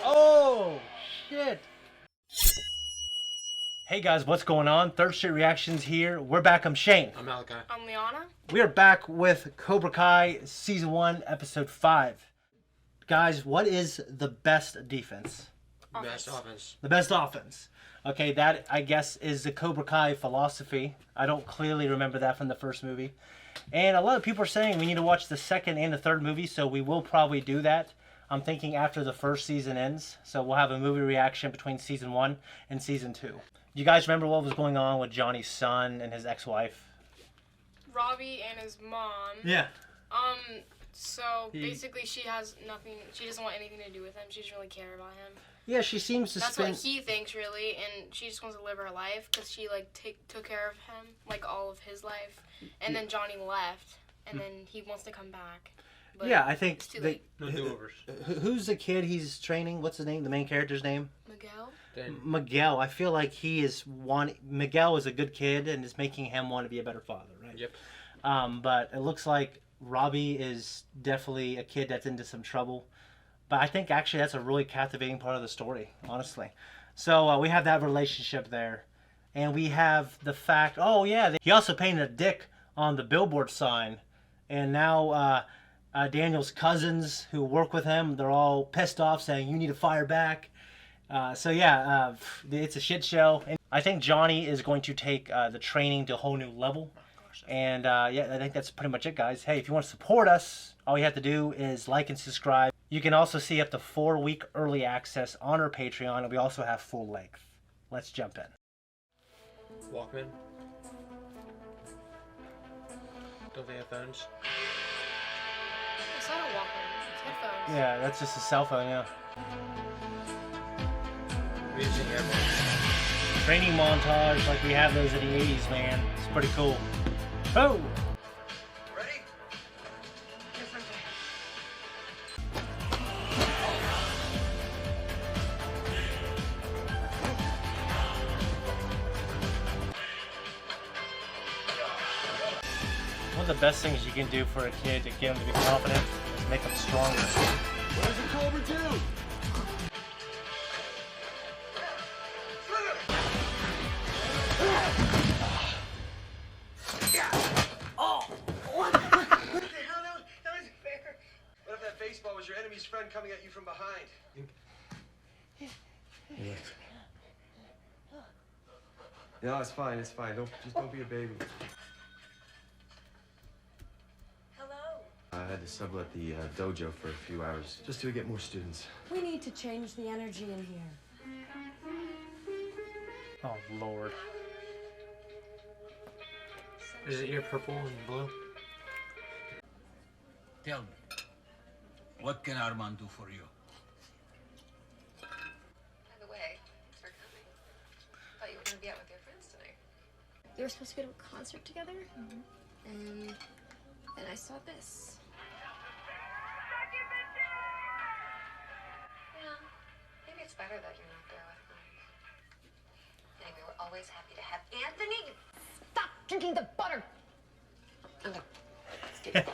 Oh, shit. Hey guys, what's going on? Third Street Reactions here. We're back. I'm Shane. I'm Malachi. I'm Liana. We are back with Cobrakai Season 1, Episode 5. Guys, what is the best defense? Best offense. The best offense. Okay, that, I guess, is the Cobrakai philosophy. I don't clearly remember that from the first movie. And a lot of people are saying we need to watch the second and the third movie, so we will probably do that. I'm thinking after the first season ends. So we'll have a movie reaction between Season 1 and Season 2. You guys remember what was going on with Johnny's son and his ex-wife? Robbie and his mom. Yeah. So basically she has nothing, she doesn't want anything to do with him. She doesn't really care about him. Yeah, she seems to That's what he thinks, really, and she just wants to live her life because she, like, took care of him, like, all of his life. And then Johnny left, and then he wants to come back. But yeah, I think... it's too late. No do-overs. Who's the kid he's training? What's his name? The main character's name? Miguel? Miguel. I feel like Miguel is a good kid and is making him want to be a better father, right? Yep. But it looks like Robbie is definitely a kid that's into some trouble. But I think actually that's a really captivating part of the story, honestly. So we have that relationship there. And we have the fact, oh yeah, he also painted a dick on the billboard sign. And now Daniel's cousins who work with him, they're all pissed off saying, you need to fire back. So yeah, it's a shit show. And I think Johnny is going to take the training to a whole new level. And yeah, I think that's pretty much it, guys. Hey, if you want to support us, all you have to do is like and subscribe. You can also see up to 4-week early access on our Patreon, and we also have full length. Let's jump in. Walkman. Don't they have phones? It's not a Walkman, it's headphones. Yeah, that's just a cell phone, yeah. Music ever. Training montage like we have those in the 80s, man. It's pretty cool. Oh! Ready? One of the best things you can do for a kid to get him to be confident is make him stronger. What does the Cobra do? What if that baseball was your enemy's friend coming at you from behind? No, it's fine. It's fine. Don't be a baby. Hello. I had to sublet the dojo for a few hours just to get more students. We need to change the energy in here. Oh, Lord. Is it your purple and blue? Tell me, what can Armand do for you? By the way, thanks for coming. Thought you were going to be out with your friends tonight. We were supposed to go to a concert together, and then I saw this. Yeah, maybe it's better that you're not there with me. Anyway, we're always happy to have Anthony. Stop drinking the butter! Okay, let's get it.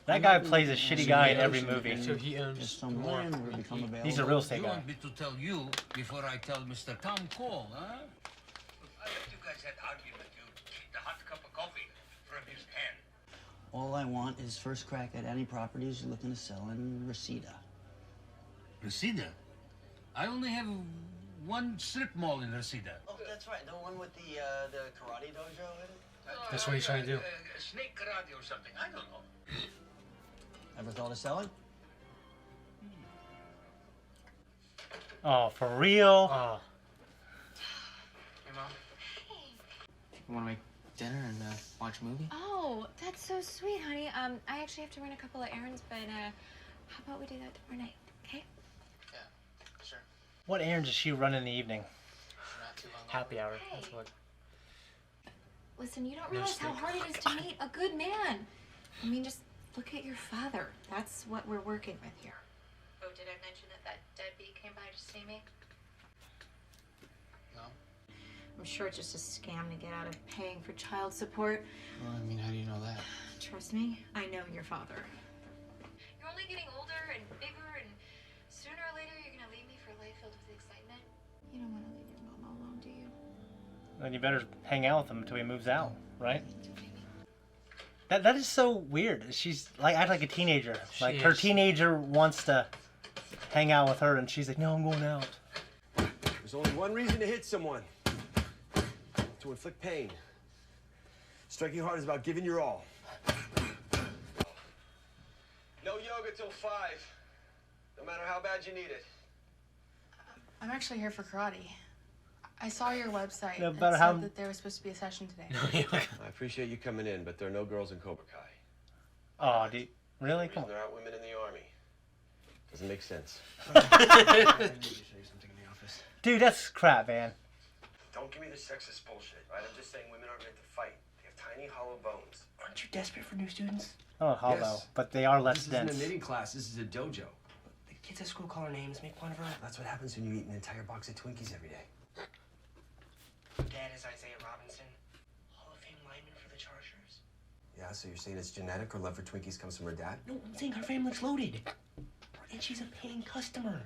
That guy plays a shitty guy in every movie. So he owns Some more. land will become available. He's a real estate You guy. want me to tell you before I tell Mr. Tom Cole, huh? I heard you guys had argument. You kicked a hot cup of coffee from his hand. All I want is first crack at any properties you're looking to sell in Reseda. Reseda? I only have one strip mall in Reseda. Oh, that's right. The one with the karate dojo in it? That's what he's trying to do. Snake karate or something. I don't know. Ever thought of selling? Oh, for real? Oh. Hey, Mom. You want to make dinner and watch a movie? Oh, that's so sweet, honey. I actually have to run a couple of errands, but how about we do that tomorrow night, okay? Yeah, sure. What errands does she run in the evening? Not too long. Happy hour. Hey. That's what. Listen, you don't realize how hard it is to meet a good man. I mean, just look at your father. That's what we're working with here. Oh, did I mention that deadbeat came by to see me? No? I'm sure it's just a scam to get out of paying for child support. Well, I mean, how do you know that? Trust me, I know your father. You don't want to leave your mom all alone, do you? Then you better hang out with him until he moves out, right? That is so weird. She's like act like a teenager. Like her teenager wants to hang out with her, and she's like, "No, I'm going out." There's only one reason to hit someone. To inflict pain. Striking hard is about giving your all. No yoga till 5. No matter how bad you need it. I'm actually here for karate. I saw your website. No and matter said how- that there was supposed to be a session today. I appreciate you coming in, but there are no girls in Cobrakai. Oh, dude, really? The Come reason on. there aren't women in the army. Doesn't make sense. I need to show you something in the office. Dude, that's crap, man. Don't give me the sexist bullshit, right? I'm just saying women aren't meant to fight. They have tiny, hollow bones. Aren't you desperate for new students? Oh, hollow, Yes. but they are less This dense. isn't a knitting class. This is a dojo. The kids at school call her names, make fun of her. That's what happens when you eat an entire box of Twinkies every day. Dad is Isaiah Robinson, Hall of Fame lineman for the Chargers. Yeah, so you're saying it's genetic or love for Twinkies comes from her dad? No, I'm saying her family's loaded. And she's a paying customer.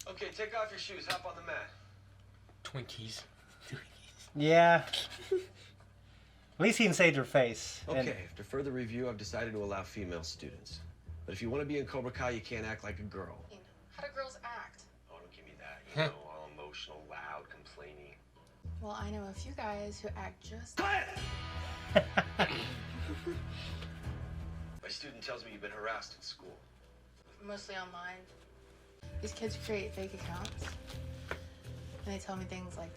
Okay, take off your shoes. Hop on the mat. Twinkies. Yeah. At least he can save her face. Okay, And after further review, I've decided to allow female students. But if you want to be in Cobrakai, you can't act like a girl. How do girls act? Oh, don't give me that. You know, all emotional, loud, complaining. Well, I know a few guys who act just. My student tells me you've been harassed at school. Mostly online. These kids create fake accounts. And they tell me things like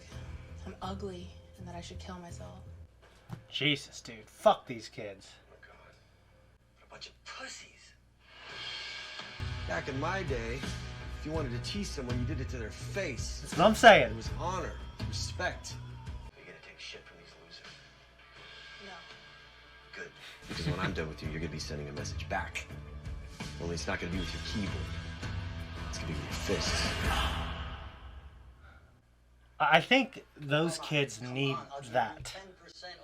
I'm ugly and that I should kill myself. Jesus, dude. Fuck these kids. Oh my God. What a bunch of pussies. Back in my day, if you wanted to tease someone, you did it to their face. That's what I'm saying. It was honor, respect. You're gonna take shit from these losers. No. Good. Because when I'm done with you, you're gonna be sending a message back. Only it's not gonna be with your keyboard. It's gonna be with your fists. I think those kids need I'll give you that. 10%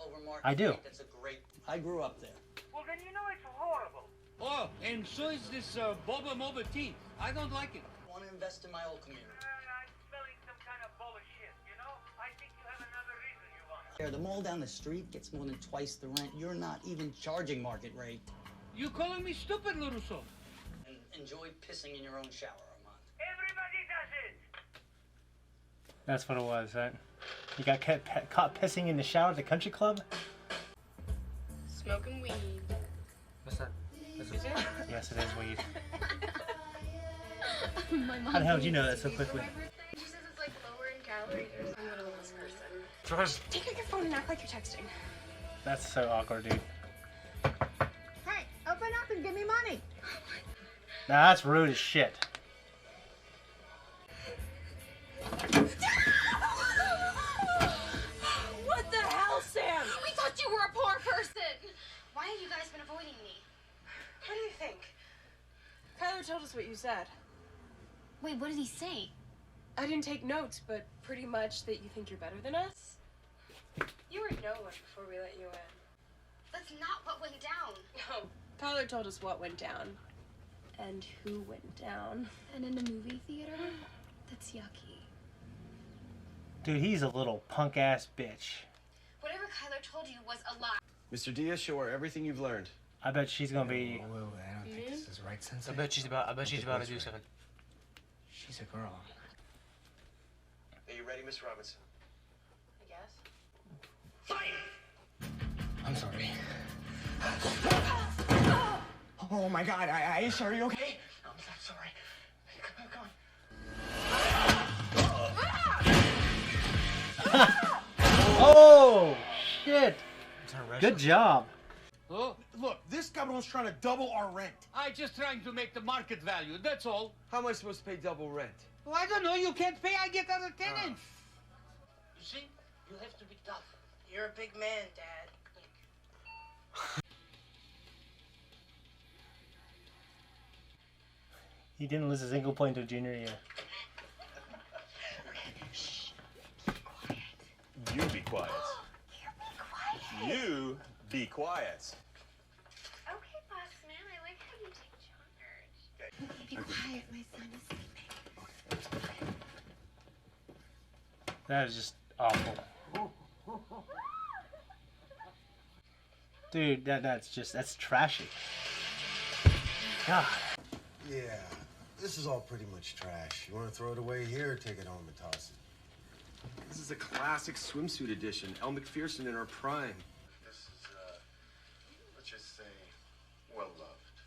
over market I do. rate. That's a great. I grew up there. Well, then you know it's horrible. Oh, and so is this Boba Moba tea. I don't like it. I want to invest in my old community. I'm smelling some kind of bullshit, you know? I think you have another reason you want it. There, the mall down the street gets more than twice the rent. You're not even charging market rate. You calling me stupid, little soul? And enjoy pissing in your own shower, Armand. Everybody does it. That's what it was, right? You got caught pissing in the shower at the country club? Smoking weed. What's that? Is it? Yes, it is weed. My mom How the hell did you know that so quickly? She says it's like lower in calories or something. I'm gonna this person. Trust. Take out your phone and act like you're texting. That's so awkward, dude. Hey, open up and give me money. Nah, that's rude as shit. What the hell, Sam? We thought you were a poor person. Why have you guys been avoiding me? What do you think? Kyler told us what you said. Wait, what did he say? I didn't take notes, but pretty much that you think you're better than us. You were no one before we let you in. That's not what went down. No, Tyler told us what went down. And who went down. And in the movie theater? That's yucky. Dude, he's a little punk ass bitch. Whatever Kyler told you was a lie. Mr. Diaz, show her everything you've learned. I bet she's gonna be. Wait, I don't think this is right, Sensei. I bet she's about to do something. She's a girl. Are you ready, Miss Robinson? I guess. I'm sorry. Oh my God, Aisha, are you okay? I'm so sorry. Come on. Oh shit! Is that right? Good job. Oh, Look, this cabron's trying to double our rent. I just trying to make the market value, that's all. How am I supposed to pay double rent? Well, I don't know, you can't pay, I get other tenants. You see, you have to be tough. You're a big man, Dad. He didn't lose a single point until junior year. You be quiet. You be quiet. Okay, boss man, I like how you take charge. Be quiet, my son is sleeping. That is just awful. Dude, that's trashy. God. Yeah, this is all pretty much trash. You want to throw it away here or take it home and toss it? This is a classic swimsuit edition. Elle McPherson in her prime. This is, let's just say, well-loved.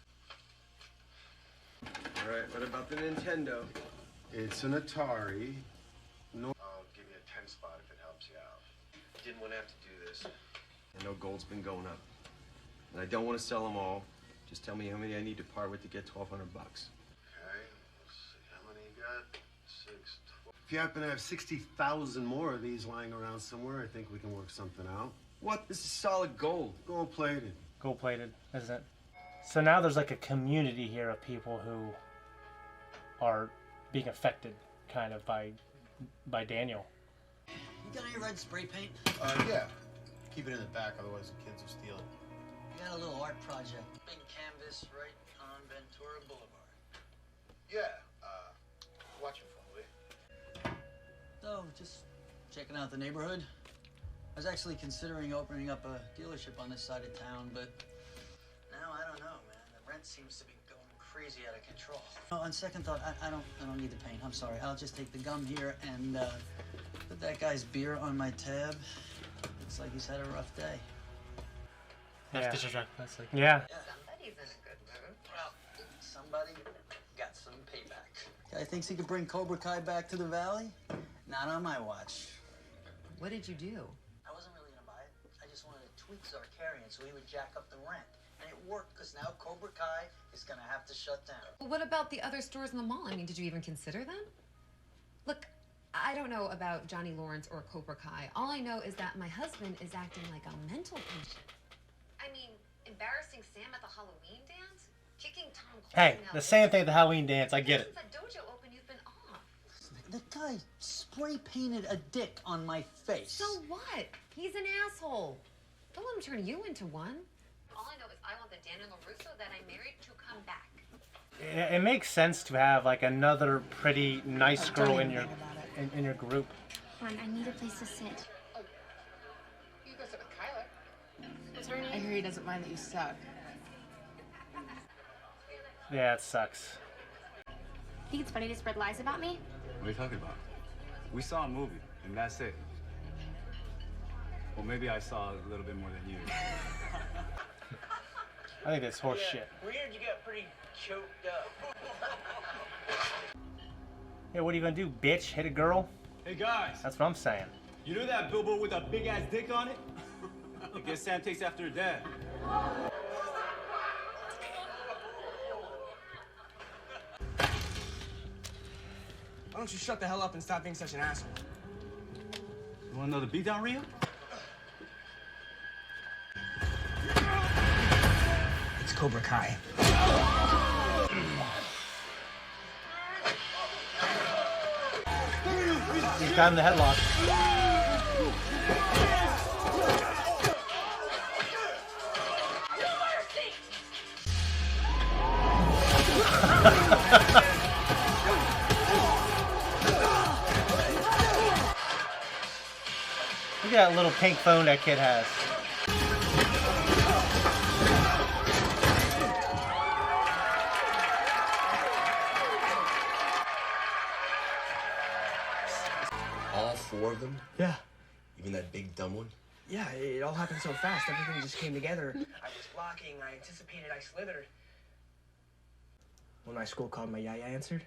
All right, what about the Nintendo? It's an Atari. No, I'll give you a 10 spot if it helps you out. Didn't want to have to do this. I know gold's been going up. And I don't want to sell them all. Just tell me how many I need to part with to get $1,200. Okay, let's see. How many you got? 6, 12. If you happen to have 60,000 more of these lying around somewhere, I think we can work something out. What? This is solid gold. Gold-plated. Gold-plated, isn't it? So now there's like a community here of people who are being affected kind of by Daniel. You got any red spray paint? Yeah. Keep it in the back, otherwise the kids will steal it. I got a little art project. Big canvas right on Ventura Boulevard. Yeah, watch it, Foley. So, just checking out the neighborhood. I was actually considering opening up a dealership on this side of town, but now I don't know, man. The rent seems to be going crazy out of control. Oh, on second thought, I don't need the paint. I'm sorry. I'll just take the gum here and put that guy's beer on my tab. Looks like he's had a rough day. Yeah. That's disrespectful. That's like, Yeah. Somebody's in a good mood. Well, somebody got some payback. Guy thinks he could bring Cobrakai back to the valley? Not on my watch. What did you do? I wasn't really gonna buy it. I just wanted to tweak Zarkarian so he would jack up the rent. And it worked, because now Cobrakai is gonna have to shut down. Well, what about the other stores in the mall? I mean, did you even consider them? Look, I don't know about Johnny Lawrence or Cobrakai. All I know is that my husband is acting like a mental patient. I mean, embarrassing Sam at the Halloween dance? Kicking Tom Cole. Hey, the same thing at the Halloween dance. I get it. Since that dojo opened, you've been off. The guy spray painted a dick on my face. So what? He's an asshole. Don't let him turn you into one. All I know is I want the Daniel LaRusso that I married to come back. It makes sense to have like another pretty nice girl in your group. Come on, I need a place to sit. You go sit with Kyler. What's her name? I hear he doesn't mind that you suck. Yeah, it sucks. Think it's funny to spread lies about me? What are you talking about? We saw a movie, and that's it. Well, maybe I saw a little bit more than you. I think that's horse shit. We heard you got pretty choked up. Yeah, what are you gonna do, bitch? Hit a girl? Hey, guys. That's what I'm saying. You know that billboard with a big-ass dick on it? I guess Sam takes after her dad. Why don't you shut the hell up and stop being such an asshole? You want another beatdown, Rio? It's Cobra Kai. He's got him in the headlock. Look at that little pink phone that kid has. All 4 of them? Yeah. Even that big dumb one? Yeah, it all happened so fast. Everything just came together. I was blocking. I anticipated. I slithered. When my school called, my yaya answered.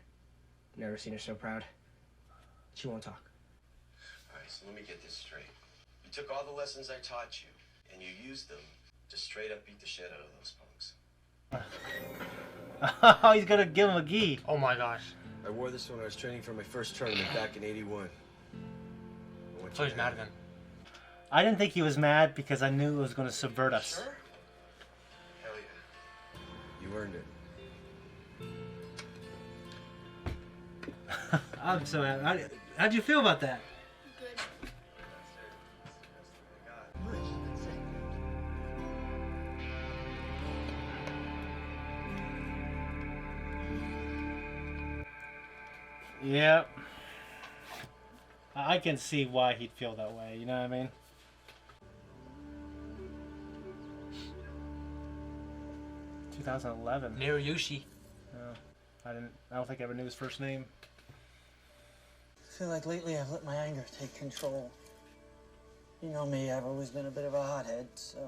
Never seen her so proud. She won't talk. All right, so let me get this straight. You took all the lessons I taught you, and you used them to straight up beat the shit out of those punks. Oh, he's gonna give him a gi. oh my gosh. I wore this when I was training for my first tournament back in '81. So he's mad at him. I didn't think he was mad because I knew it was gonna subvert us. Sure? Hell yeah. You earned it. I'm so happy. How'd you feel about that? Good. Yep. I can see why he'd feel that way. You know what I mean? "2011. Naruyushi. Oh, I don't think I ever knew his first name. I feel like lately I've let my anger take control. You know me, I've always been a bit of a hothead, so...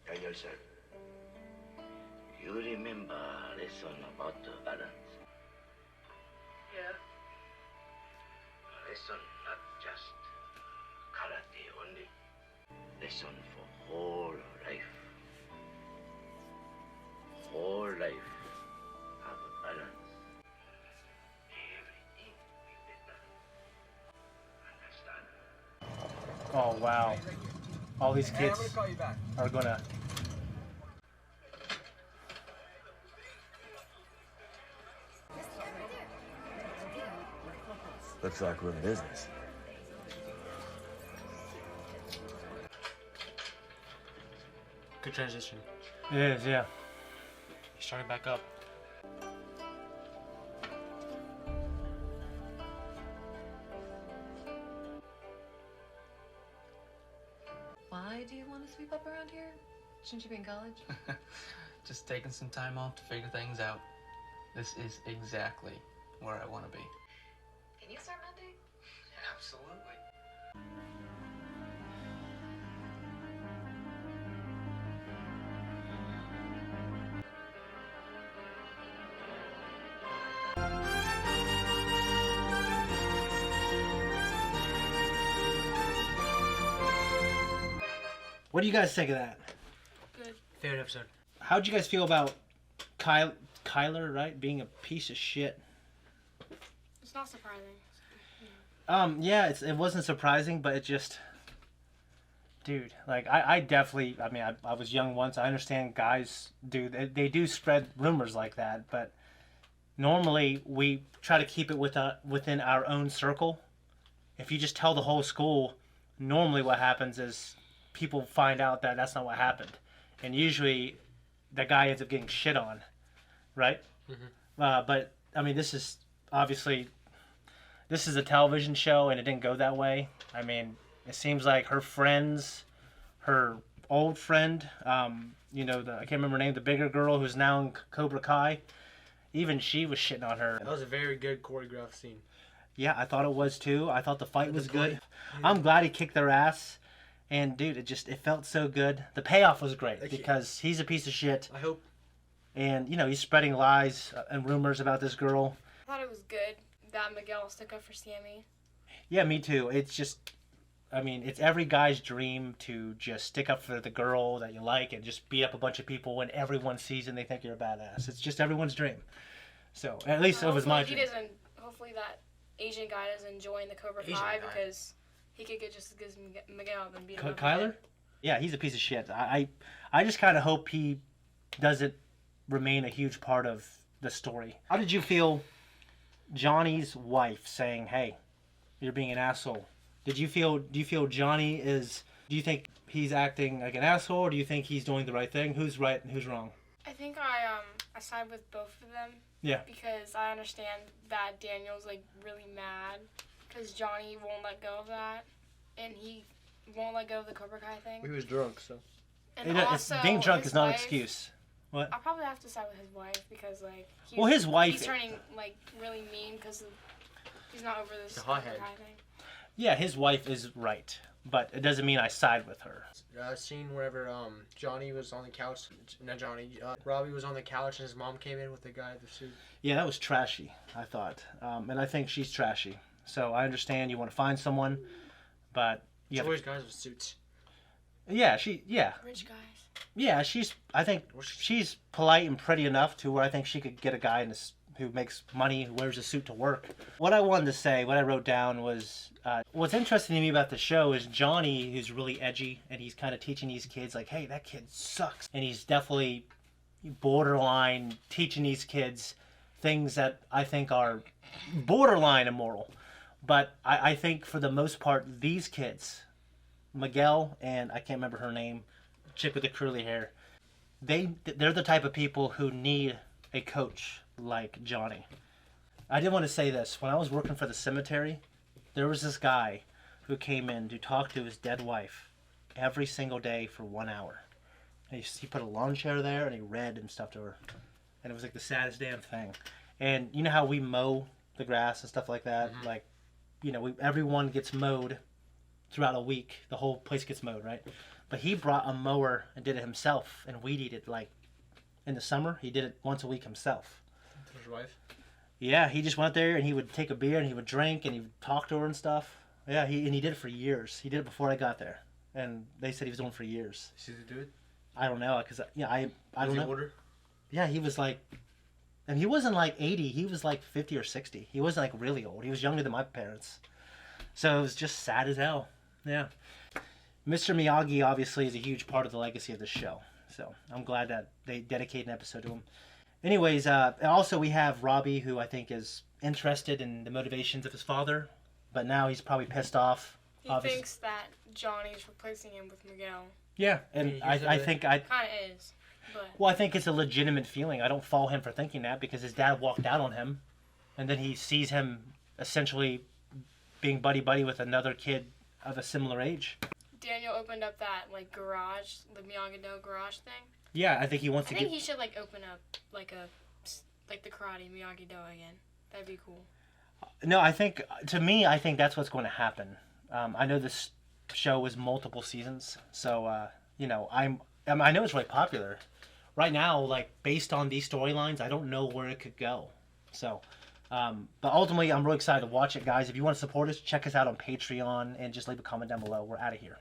Daniel, sir, you remember lesson about the balance? Yeah. A lesson not just karate only. Lesson for whole life. Whole life have a balance. Everything will be better. Understand? Oh, wow. All these Hey, I'm kids gonna call you back. are gonna... Looks like we're in business. Good transition. It is, yeah. He's starting back up. Why do you want to sweep up around here? Shouldn't you be in college? Just taking some time off to figure things out. This is exactly where I want to be. Can you start Monday? Absolutely. What do you guys think of that? Good. Favorite episode. How'd you guys feel about Kyler, right, being a piece of shit? It's not surprising. Yeah, it wasn't surprising, but it just... Dude, like, I definitely... I mean, I was young once. I understand guys do... They do spread rumors like that, but normally we try to keep it within our own circle. If you just tell the whole school, normally what happens is people find out that that's not what happened. And usually the guy ends up getting shit on, right? Mm-hmm. But, I mean, this is obviously... This is a television show, and it didn't go that way. I mean, it seems like her friends, her old friend, you know, I can't remember her name, the bigger girl who's now in Cobrakai, even she was shitting on her. That was a very good choreographed scene. Yeah, I thought it was too. I thought the fight was good. I'm glad he kicked their ass. And, dude, it felt so good. The payoff was great because he's a piece of shit. I hope. And, you know, he's spreading lies and rumors about this girl. I thought it was good that Miguel stuck up for Sammy. Yeah, me too. It's just, I mean, it's every guy's dream to just stick up for the girl that you like and just beat up a bunch of people when everyone sees and they think you're a badass. It's just everyone's dream. So, at least it was my dream. Hopefully that Asian guy doesn't join the Cobra Kai because he could get just as good as Miguel than beat him up. Kyler? Yeah, he's a piece of shit. I just kind of hope he doesn't remain a huge part of the story. How did you feel Johnny's wife saying, "Hey, you're being an asshole"? Do you feel Johnny is... Do you think he's acting like an asshole, or do you think he's doing the right thing? Who's right and who's wrong? I think I side with both of them. Yeah. Because I understand that Daniel's like really mad because Johnny won't let go of that, and he won't let go of the Cobra Kai thing. He was drunk, so. And also, being drunk his is not an wife, excuse. What? I'll probably have to side with his wife because like. His wife. He's turning like really mean because he's not over this The Cobra hothead. Kai thing. Yeah, his wife is right, but it doesn't mean I side with her. Scene wherever Johnny was on the couch, Robbie was on the couch and his mom came in with the guy in the suit. Yeah, that was trashy, I thought. And I think she's trashy. So I understand you want to find someone, but... It's always guys with suits. Yeah, Rich guys. Yeah, I think she's polite and pretty enough to where I think she could get a guy who makes money, who wears a suit to work. What I wanted to say, what I wrote down was, what's interesting to me about the show is Johnny, who's really edgy, and he's kind of teaching these kids, like, hey, that kid sucks. And he's definitely borderline teaching these kids things that I think are borderline immoral. But I think for the most part, these kids, Miguel and I can't remember her name, chick with the curly hair, they're the type of people who need a coach like Johnny. I did want to say this. When I was working for the cemetery, there was this guy who came in to talk to his dead wife every single day for 1 hour. He put a lawn chair there and he read and stuff to her. And it was like the saddest damn thing. And you know how we mow the grass and stuff like that? Mm-hmm. Like, you know, everyone gets mowed throughout a week. The whole place gets mowed, right? But he brought a mower and did it himself and weed eat it like in the summer. He did it once a week himself. For his wife? Yeah, he just went there and he would take a beer and he would drink and he would talk to her and stuff. Yeah, he did it for years. He did it before I got there. And they said he was doing it for years. Did he do it? I don't know, because I don't know. Older? Yeah, he was like, and he wasn't like 80. He was like 50 or 60. He wasn't like really old. He was younger than my parents. So it was just sad as hell. Yeah. Mr. Miyagi obviously is a huge part of the legacy of the show. So I'm glad that they dedicate an episode to him. Anyways, also we have Robbie, who I think is interested in the motivations of his father, but now he's probably pissed off. He thinks that Johnny's replacing him with Miguel. Yeah, and I think I... Kind of is, but... Well, I think it's a legitimate feeling. I don't fault him for thinking that because his dad walked out on him, and then he sees him essentially being buddy-buddy with another kid of a similar age. Daniel opened up that, like, garage, the Miyagi-Do garage thing. Yeah, I think he wants to I think he should, like, open up, like, the karate Miyagi-Do again. That'd be cool. No, I think that's what's going to happen. I know this show was multiple seasons, so you know, I know it's really popular right now. Like based on these storylines, I don't know where it could go. So, but ultimately, I'm really excited to watch it, guys. If you want to support us, check us out on Patreon and just leave a comment down below. We're out of here.